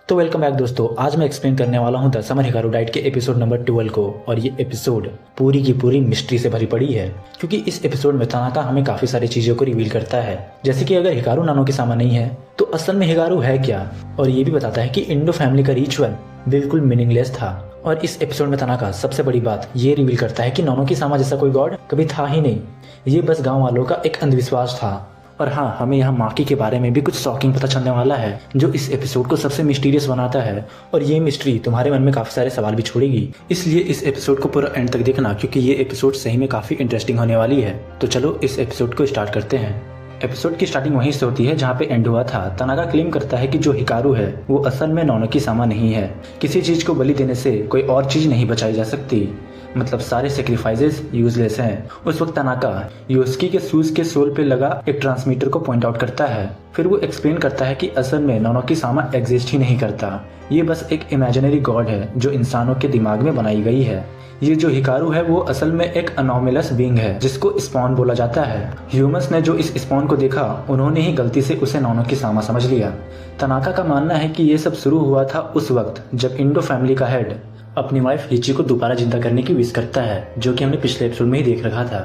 तो welcome back दोस्तों। आज मैं एक्सप्लेन करने वाला हूँ द समर हिकारू डाइट के एपिसोड नंबर 12 को। और ये एपिसोड पूरी की पूरी मिस्ट्री से भरी पड़ी है, क्योंकि इस एपिसोड में तनाका हमें काफी सारी चीजों को रिवील करता है। जैसे कि अगर हिकारू नानो किसामा नहीं है तो असल में हिकारू है क्या, और ये भी बताता है कि इंडो फैमिली का रिचुअल बिल्कुल मीनिंगलेस था। और इस एपिसोड में तनाका सबसे बड़ी बात ये रिवील करता है कि नानो किसामा जैसा कोई गॉड कभी था ही नहीं, ये बस गाँव वालों का एक अंधविश्वास था। और हाँ, हमें यहाँ माकी के बारे में भी कुछ शॉकिंग पता चलने वाला है, जो इस एपिसोड को सबसे मिस्टीरियस बनाता है। और ये मिस्ट्री तुम्हारे मन में काफी सारे सवाल भी छोड़ेगी, इसलिए इस एपिसोड को पूरा एंड तक देखना, क्योंकि ये एपिसोड सही में काफी इंटरेस्टिंग होने वाली है। तो चलो इस एपिसोड को स्टार्ट करते हैं। एपिसोड की स्टार्टिंग वहीं से होती है जहाँ पे एंड हुआ था। तनाका क्लेम करता है कि जो हिकारू है वो असल में नानो किसामा नहीं है। किसी चीज को बलि देने से कोई और चीज नहीं बचाई जा सकती, मतलब सारे सेक्रीफाइसेस यूजलेस हैं। उस वक्त तनाका योस्की के शूज के सोल पे लगा एक ट्रांसमीटर को पॉइंट आउट करता है। फिर वो एक्सप्लेन करता है कि असल में नानो किसामा एग्जिस्ट ही नहीं करता, ये बस एक इमेजिनरी गॉड है जो इंसानों के दिमाग में बनाई गई है। ये जो हिकारू है वो असल में एक अनोमलस बीइंग है जिसको स्पॉन बोला जाता है। ह्यूमंस ने जो इस स्पॉन को देखा उन्होंने ही गलती से उसे नानो किसामा समझ लिया। तनाका का मानना है कि ये सब शुरू हुआ था उस वक्त जब इंडो फैमिली का हेड अपनी वाइफ हिची को दोबारा जिंदा करने की विश करता है, जो कि हमने पिछले एपिसोड में ही देख रखा था।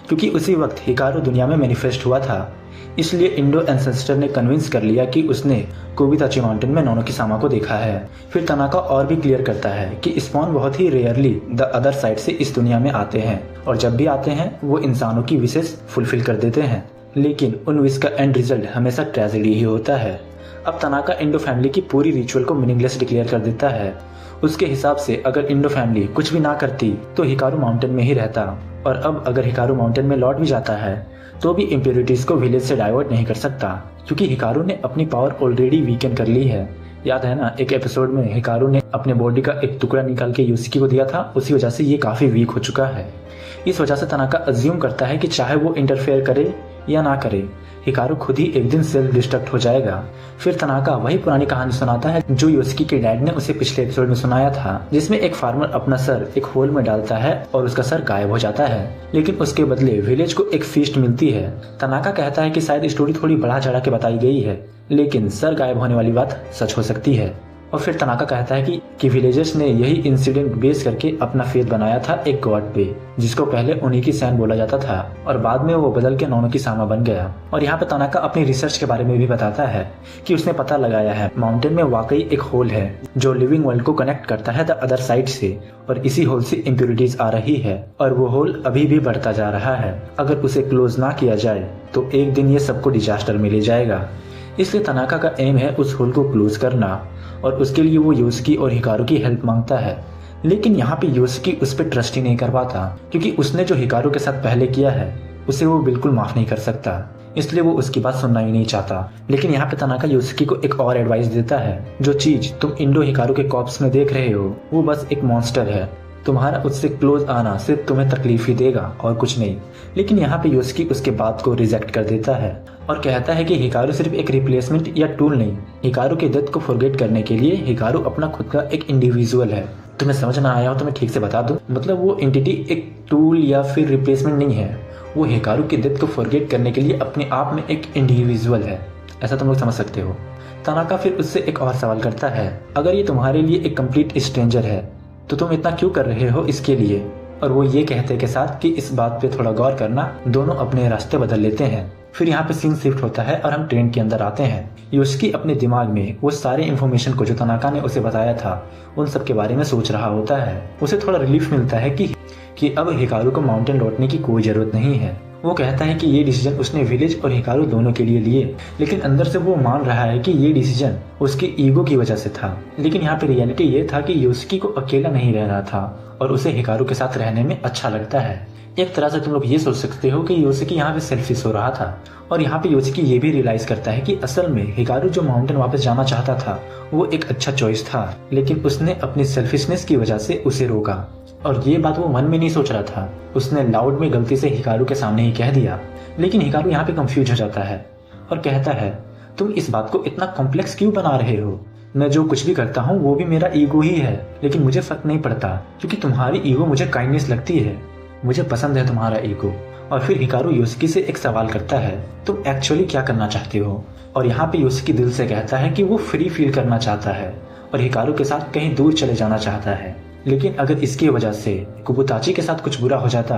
क्योंकि उसी वक्त हिकारू दुनिया में मैनिफेस्ट हुआ था, इसलिए इंडो एंसेस्टर ने कन्विंस कर लिया कि उसने कोबिताची माउंटेन में नानो किसामा को देखा है। फिर तनाका और भी क्लियर करता है कि स्पॉन बहुत ही रेयरली द अदर साइड से इस दुनिया में आते हैं, और जब भी आते हैं वो इंसानों की विशेष फुलफिल कर देते हैं, लेकिन उन विश का एंड रिजल्ट हमेशा ट्रेजेडी ही होता है। अब तनाका इंडो फैमिली की पूरी रिचुअल को मीनिंगलेस डिक्लेयर कर देता है। उसके हिसाब से अगर इंडो फैमिली कुछ भी ना करती तो हिकारू माउंटेन में ही रहता, और अब अगर हिकारू माउंटेन में लौट भी जाता है तो भी इम्प्योरिटीज को विलेज से डाइवर्ट नहीं कर सकता, क्योंकि हिकारू ने अपनी पावर ऑलरेडी वीकन कर ली है। याद है ना, एक एपिसोड में हिकारू ने अपने बॉडी का एक टुकड़ा निकाल के योस्की को दिया था, उसी वजह से ये काफी वीक हो चुका है। इस वजह से तनाका अज्यूम करता है कि चाहे वो इंटरफेयर करे या ना करे, हिकारू खुद ही एक दिन सेल्फ डिस्ट्रक्ट हो जाएगा। फिर तनाका वही पुरानी कहानी सुनाता है जो योस्की के डैड ने उसे पिछले एपिसोड में सुनाया था, जिसमें एक फार्मर अपना सर एक होल में डालता है और उसका सर गायब हो जाता है, लेकिन उसके बदले विलेज को एक फीस्ट मिलती है। तनाका कहता है कि शायद स्टोरी थोड़ी बढ़ा चढ़ा के बताई गई है, लेकिन सर गायब होने वाली बात सच हो सकती है। और फिर तनाका कहता है कि विलेजर्स ने यही इंसिडेंट बेस करके अपना फेथ बनाया था एक गॉड पे, जिसको पहले उन्हीं की सैन बोला जाता था, और बाद में वो बदल के नानो किसामा बन गया। और यहाँ पे तनाका अपनी रिसर्च के बारे में भी बताता है कि उसने पता लगाया है माउंटेन में वाकई एक होल है जो लिविंग वर्ल्ड को कनेक्ट करता है द अदर साइड से, और इसी होल से इम्प्योरिटीज आ रही है, और वो होल अभी भी बढ़ता जा रहा है। अगर उसे क्लोज ना किया जाए तो एक दिन ये सबको डिजास्टर में ले जाएगा। इसलिए तनाका का एम है उस होल को क्लोज करना, और उसके लिए वो योस्की और हिकारू की हेल्प मांगता है। लेकिन यहाँ पे योस्की उस पर ट्रस्ट ही नहीं कर पाता, क्योंकि उसने जो हिकारू के साथ पहले किया है उसे वो बिल्कुल माफ नहीं कर सकता, इसलिए वो उसकी बात सुनना ही नहीं चाहता। लेकिन यहाँ पे तनाका योस्की को एक और एडवाइस देता है, जो चीज तुम इंडो हिकारू के कॉर्प्स में देख रहे हो वो बस एक मॉन्स्टर है, तुम्हारा उससे क्लोज आना सिर्फ तुम्हें तकलीफ ही देगा और कुछ नहीं। लेकिन यहाँ पे योस्की उसके बात को रिजेक्ट कर देता है और कहता है कि हिकारू सिर्फ एक रिप्लेसमेंट या टूल नहीं, हिकारू के डेथ को फॉरगेट करने के लिए हिकारू अपना खुद का एक इंडिविजुअल है। तुम्हें समझ ना आया हो तो मैं ठीक से बता दूं, मतलब वो एंटिटी एक टूल या फिर रिप्लेसमेंट नहीं है, वो हिकारू के डेथ को फॉरगेट करने के लिए अपने आप में एक इंडिविजुअल है। ऐसा तुम लोग समझ सकते हो। तनाका फिर उससे एक और सवाल करता है, अगर ये तुम्हारे लिए एक कंप्लीट स्ट्रेंजर है तो तुम इतना क्यों कर रहे हो इसके लिए। और वो ये कहते के साथ कि इस बात पे थोड़ा गौर करना, दोनों अपने रास्ते बदल लेते हैं। फिर यहाँ पे सीन शिफ्ट होता है और हम ट्रेन के अंदर आते हैं। योस्की अपने दिमाग में वो सारे इन्फॉर्मेशन को जो तनाका ने उसे बताया था उन सब के बारे में सोच रहा होता है। उसे थोड़ा रिलीफ मिलता है कि अब हिकारू को माउंटेन लौटने की कोई जरूरत नहीं है। वो कहता है कि ये डिसीजन उसने विलेज और हिकारू दोनों के लिए लिए, लेकिन अंदर से वो मान रहा है कि ये डिसीजन उसके ईगो की वजह से था। लेकिन यहाँ पे रियलिटी ये था कि योस्की को अकेला नहीं रहना था और उसे हिकारू के साथ रहने में अच्छा लगता है। एक तरह से तुम लोग ये सोच सकते हो कि योस्की यहाँ पे सेल्फिश हो रहा था, और यहाँ पे योस्की ये भी रियलाइज करता है कि असल में हिकारू जो माउंटेन वापस जाना चाहता था वो एक अच्छा चॉइस था, लेकिन उसने अपनी सेल्फिशनेस की वजह से उसे रोका। और ये बात वो मन में नहीं सोच रहा था, उसने लाउड में गलती से हिकारू के सामने ही कह दिया। लेकिन हिकारू यहाँ पे कंफ्यूज हो जाता है और कहता है, तुम इस बात को इतना कॉम्प्लेक्स क्यों बना रहे हो, मैं जो कुछ भी करता हूँ वो भी मेरा ईगो ही है, लेकिन मुझे फर्क नहीं पड़ता क्योंकि तुम्हारी ईगो मुझे काइंडनेस लगती है, मुझे पसंद है तुम्हारा ईगो। और फिर हिकारू योशिकी से एक सवाल करता है, तुम एक्चुअली क्या करना चाहते हो? और यहाँ पे योशिकी दिल से कहता है कि वो फ्री फील करना चाहता है और हिकारू के साथ कहीं दूर चले जाना चाहता है। लेकिन अगर इसकी वजह से कुबुताची के साथ कुछ बुरा हो जाता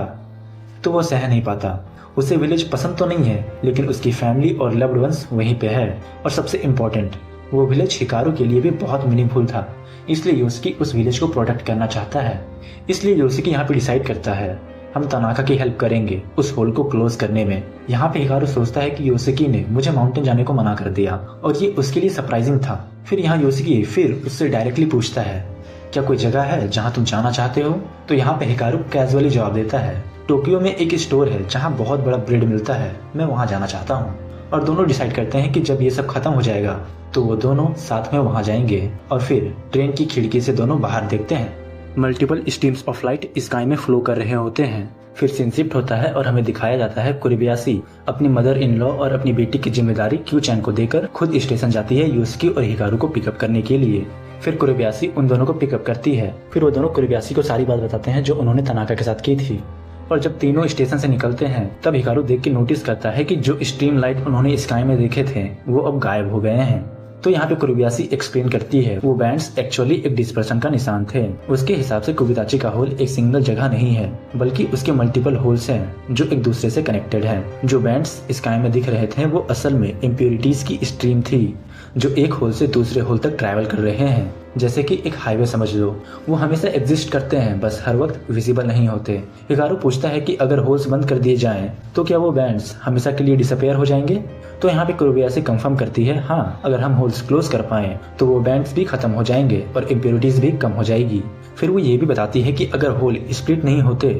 तो वो सह नहीं पाता। उसे विलेज पसंद तो नहीं है, लेकिन उसकी फैमिली और लव्ड वंस वहीं पे है। और सबसे इम्पोर्टेंट, वो विलेज हिकारू के लिए भी बहुत मीनिंगफुल था, इसलिए योशिकी उस विलेज को प्रोटेक्ट करना चाहता है। इसलिए योशिकी यहाँ पे डिसाइड करता है, हम तनाका की हेल्प करेंगे उस होल को क्लोज करने में। यहाँ पे हिकारू सोचता है कि योशिकी ने मुझे माउंटेन जाने को मना कर दिया और ये उसके लिए सरप्राइजिंग था। फिर यहाँ योशिकी फिर उससे डायरेक्टली पूछता है, क्या कोई जगह है जहाँ तुम जाना चाहते हो? तो यहाँ पे हिकारू कैजुअली जवाब देता है, टोक्यो में एक स्टोर है जहाँ बहुत बड़ा ब्रेड मिलता है, मैं वहाँ जाना चाहता हूँ। और दोनों डिसाइड करते हैं कि जब ये सब खत्म हो जाएगा तो वो दोनों साथ में वहाँ जाएंगे। और फिर ट्रेन की खिड़की से दोनों बाहर देखते हैं। Multiple streams of light sky में फ्लो कर रहे होते हैं। फिर सीन शिफ्ट होता है और हमें दिखाया जाता है कुरिबायाशी अपनी मदर इन लॉ और अपनी बेटी की जिम्मेदारी क्यू चैन को देकर खुद स्टेशन जाती है योशिकी और हिकारू को पिकअप करने के लिए। फिर कुरिबायाशी उन दोनों को पिकअप करती है। फिर वो दोनों कुरिबायाशी को सारी बात बताते हैं जो उन्होंने तनाका के साथ की थी। और जब तीनों स्टेशन से निकलते हैं तब हिकारू देख के नोटिस करता है कि जो स्ट्रीम लाइट उन्होंने स्काई में देखे थे वो अब गायब हो गए हैं। तो यहाँ पे कुरिबायाशी एक्सप्लेन करती है, वो बैंड्स एक्चुअली एक डिस्पर्सन का निशान थे। उसके हिसाब से कुबुताची का होल एक सिंगल जगह नहीं है, बल्कि उसके मल्टीपल होल्स हैं जो एक दूसरे से कनेक्टेड हैं। जो बैंड्स स्काई में दिख रहे थे वो असल में इम्प्योरिटीज की स्ट्रीम थी जो एक होल से दूसरे होल तक ट्रैवल कर रहे हैं। जैसे कि एक हाईवे समझ लो, वो हमेशा एग्जिस्ट करते हैं, बस हर वक्त विजिबल नहीं होते। हिकारू पूछता है कि अगर होल्स बंद कर दिए जाएं तो क्या वो बैंड्स हमेशा के लिए डिसअपियर हो जाएंगे? तो यहाँ पे कुरिबायाशी कंफर्म करती है, हाँ, अगर हम होल्स क्लोज कर पाए तो वो बैंड्स भी खत्म हो जाएंगे और इम्प्योरिटीज भी कम हो जाएगी। फिर वो ये भी बताती है कि अगर होल स्प्लिट नहीं होते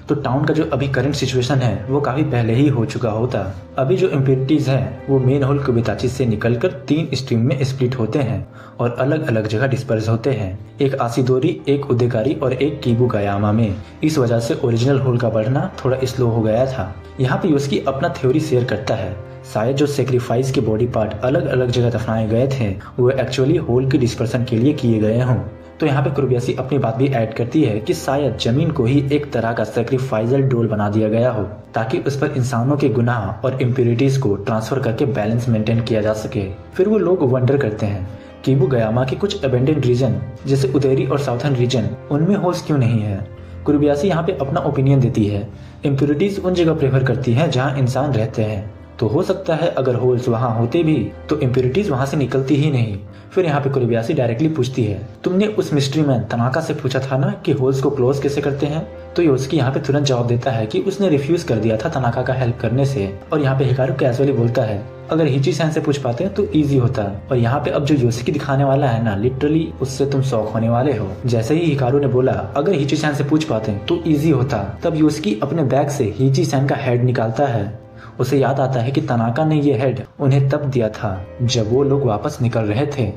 तो टाउन का जो अभी करंट सिचुएशन है वो काफी पहले ही हो चुका होता। अभी जो इम्प्योरिटीज है वो मेन होल कुबुताची से निकलकर 3 स्ट्रीम में स्प्लिट होते हैं और अलग अलग जगह डिस्पर्स होते हैं, एक आशिदोरी, एक उदेकारी और एक कीबुगायामा में। इस वजह से ओरिजिनल होल का बढ़ना थोड़ा स्लो हो गया था। यहाँ पे योशिकी अपना थ्योरी शेयर करता है, शायद जो सेक्रीफाइस के बॉडी पार्ट अलग अलग जगह दफनाए गए थे वो एक्चुअली होल के डिस्पर्सन के लिए किए गए हों। तो यहाँ पे कुरिबायाशी अपनी बात भी ऐड करती है कि शायद जमीन को ही एक तरह का सैक्रिफाइजल डोल बना दिया गया हो ताकि उस पर इंसानों के गुनाह और इम्प्योरिटीज को ट्रांसफर करके बैलेंस मेंटेन किया जा सके। फिर वो लोग वंडर करते हैं, कीबुगायामा के कुछ अबेंडेंड रीजन जैसे उदेरी और साउथर्न रीजन, उनमें होल्स क्यों नहीं है? कुरिबायाशी यहाँ पे अपना ओपिनियन देती है, इम्प्योरिटीज उन जगह प्रेफर करती है जहाँ इंसान रहते हैं, तो हो सकता है अगर होल्स वहाँ होते भी तो इम्प्योरिटीज वहाँ से निकलती ही नहीं। फिर यहाँ पे कुरिबायाशी डायरेक्टली पूछती है, तुमने उस मिस्ट्री मैन तनाका से पूछा था ना कि होल्स को क्लोज कैसे करते हैं? तो योशिकी यहाँ पे तुरंत जवाब देता है कि उसने रिफ्यूज कर दिया था तनाका का हेल्प करने से। और यहाँ पे हिकारू कैजुअली बोलता है, अगर हिची-सैन से पूछ पाते तो इजी होता। और यहाँ पे अब जो योशिकी दिखाने वाला है ना, लिटरली उससे तुम शॉक होने वाले हो। जैसे ही हिकारू ने बोला अगर हिची-सैन से पूछ पाते तो इजी होता, तब योशिकी अपने बैग से हिची-सैन का हेड निकालता है। उसे याद आता है कि तनाका ने ये हेड उन्हें तब दिया था जब वो लोग वापस निकल रहे थे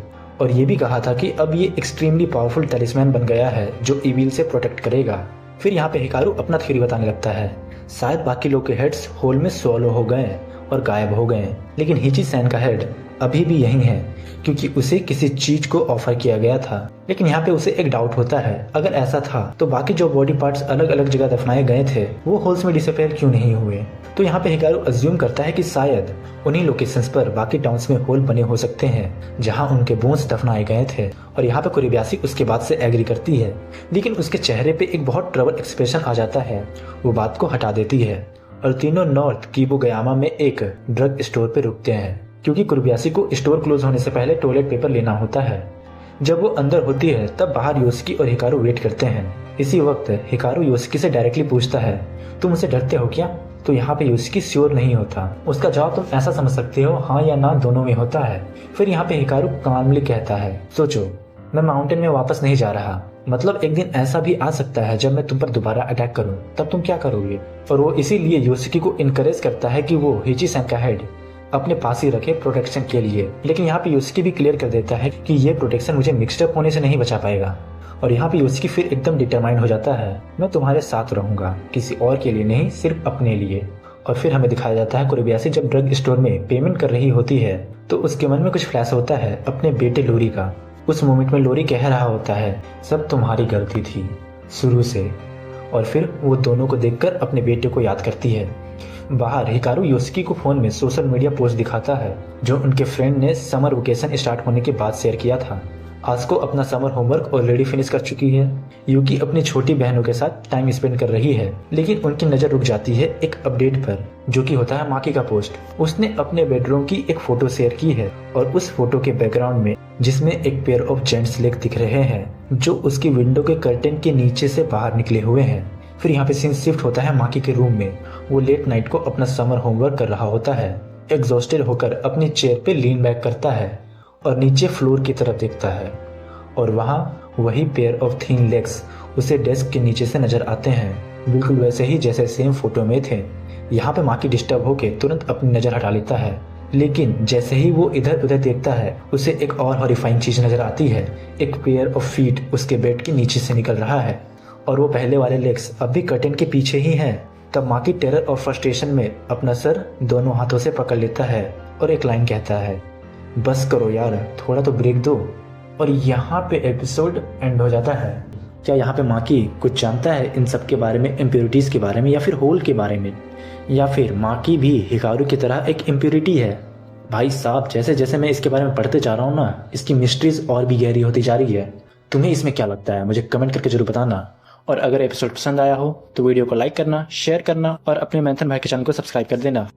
और ये भी कहा था कि अब ये एक्सट्रीमली पावरफुल टैलिस्मैन बन गया है जो इविल से प्रोटेक्ट करेगा। फिर यहाँ पे हिकारू अपना थ्योरी बताने लगता है, शायद बाकी लोग के हेड्स होल में सोलो हो गए और गायब हो गए, लेकिन हिची-सैन का हेड अभी भी यही है क्योंकि उसे किसी चीज को ऑफर किया गया था। लेकिन यहाँ पे उसे एक डाउट होता है, अगर ऐसा था तो बाकी जो बॉडी पार्ट्स अलग अलग जगह दफनाए गए थे वो होल्स में डिसअपियर क्यों नहीं हुए? तो यहाँ पे हिकारू अज्यूम करता है कि शायद उन्हीं लोकेशंस पर बाकी टाउन्स में होल बने हो सकते हैं जहाँ उनके बोन्स दफनाए गए थे। और यहाँ पे कुरिबायाशी उसके बात से एग्री करती है, लेकिन उसके चेहरे पे एक बहुत ट्रबल एक्सप्रेशन आ जाता है, वो बात को हटा देती है और तीनों नॉर्थ कीबुगायामा में एक ड्रग स्टोर पे रुकते हैं क्योंकि कुरिबायाशी को स्टोर क्लोज होने से पहले टॉयलेट पेपर लेना होता है। जब वो अंदर होती है तब बाहर योशिकी और हिकारू वेट करते हैं। इसी वक्त हिकारू योशिकी से डायरेक्टली पूछता है, तुम मुझसे डरते हो क्या? तो यहाँ पे योशिकी श्योर नहीं होता। उसका जवाब तुम ऐसा समझ सकते हो, हाँ या ना दोनों में होता है। फिर यहाँ पे हिकारू काल्मली कहता है, सोचो, मैं माउंटेन में वापस नहीं जा रहा, मतलब एक दिन ऐसा भी आ सकता है जब मैं तुम पर दोबारा अटैक करूं, तब तुम क्या करोगे? और वो इसीलिए योशिकी को इनकरेज करता है कि वो हिची-सैन का हेड अपने पास ही रखे प्रोटेक्शन के लिए। लेकिन यहाँ पे योशिकी भी क्लियर कर देता है कि ये प्रोटेक्शन मुझे मिक्सड अप होने से नहीं बचा पाएगा। और यहाँ पे योशिकी फिर एकदम डिटरमाइंड हो जाता है, मैं तुम्हारे साथ रहूंगा, किसी और के लिए नहीं, सिर्फ अपने लिए। और फिर हमें दिखाया जाता है कुरिबायाशी जब ड्रग स्टोर में पेमेंट कर रही होती है तो उसके मन में कुछ फ्लैश होता है अपने बेटे लोरी का। उस मोमेंट में लोरी कह रहा होता है, सब तुम्हारी गलती थी शुरू से। और फिर वो दोनों को देखकर अपने बेटे को याद करती है बाहर हिकारू योशिकी को फोन में सोशल मीडिया पोस्ट दिखाता है जो उनके फ्रेंड ने समर वेकेशन स्टार्ट होने के बाद शेयर किया था। आस्को अपना समर होमवर्क ऑलरेडी फिनिश कर चुकी है। यूकी अपनी छोटी बहनों के साथ टाइम स्पेंड कर रही है, लेकिन उनकी नजर रुक जाती है एक अपडेट पर, जो कि होता है माकी का पोस्ट। उसने अपने बेडरूम की एक फोटो शेयर की है और उस फोटो के बैकग्राउंड में जिसमें एक पेयर ऑफ जेंट्स लेग दिख रहे हैं जो उसकी विंडो के कर्टेन के नीचे से बाहर निकले हुए हैं। फिर यहाँ पे सीन शिफ्ट होता है माकी के रूम में। वो लेट नाइट को अपना समर होमवर्क कर रहा होता है। एग्जॉस्टेड होकर अपनी चेयर पे लीन बैक करता है और नीचे फ्लोर की तरफ देखता है और वहाँ वही पेयर ऑफ थिन लेग्स उसे डेस्क के नीचे से नजर आते हैं, बिल्कुल वैसे ही जैसे सेम फोटो में थे। यहाँ पे माकी डिस्टर्ब होके तुरंत अपनी नजर हटा लेता है, लेकिन जैसे ही वो इधर उधर देखता है उसे एक और हॉरिफाइंग चीज नजर आती है। एक पेयर ऑफ फीट उसके बेड के नीचे से निकल रहा है और वो पहले वाले लेग्स अब भी कर्टेन के पीछे ही हैं। तब माकी टेरर और फ्रस्ट्रेशन में अपना सर दोनों हाथों से पकड़ लेता है और एक लाइन कहता है, बस करो यार, थोड़ा तो ब्रेक दो। और यहाँ पे एपिसोड एंड हो जाता है। क्या यहाँ पे माकी कुछ जानता है इन सब के बारे में, इम्प्योरिटीज के बारे में या फिर होल के बारे में, या फिर माकी भी हिकारू की तरह एक इम्प्योरिटी है? भाई साहब, जैसे जैसे मैं इसके बारे में पढ़ते जा रहा हूँ ना, इसकी मिस्ट्रीज और भी गहरी होती जा रही है। तुम्हें इसमें क्या लगता है मुझे कमेंट करके जरूर बताना। और अगर एपिसोड पसंद आया हो तो वीडियो को लाइक करना, शेयर करना और अपने मैंथन भाई के चैनल को सब्सक्राइब कर देना।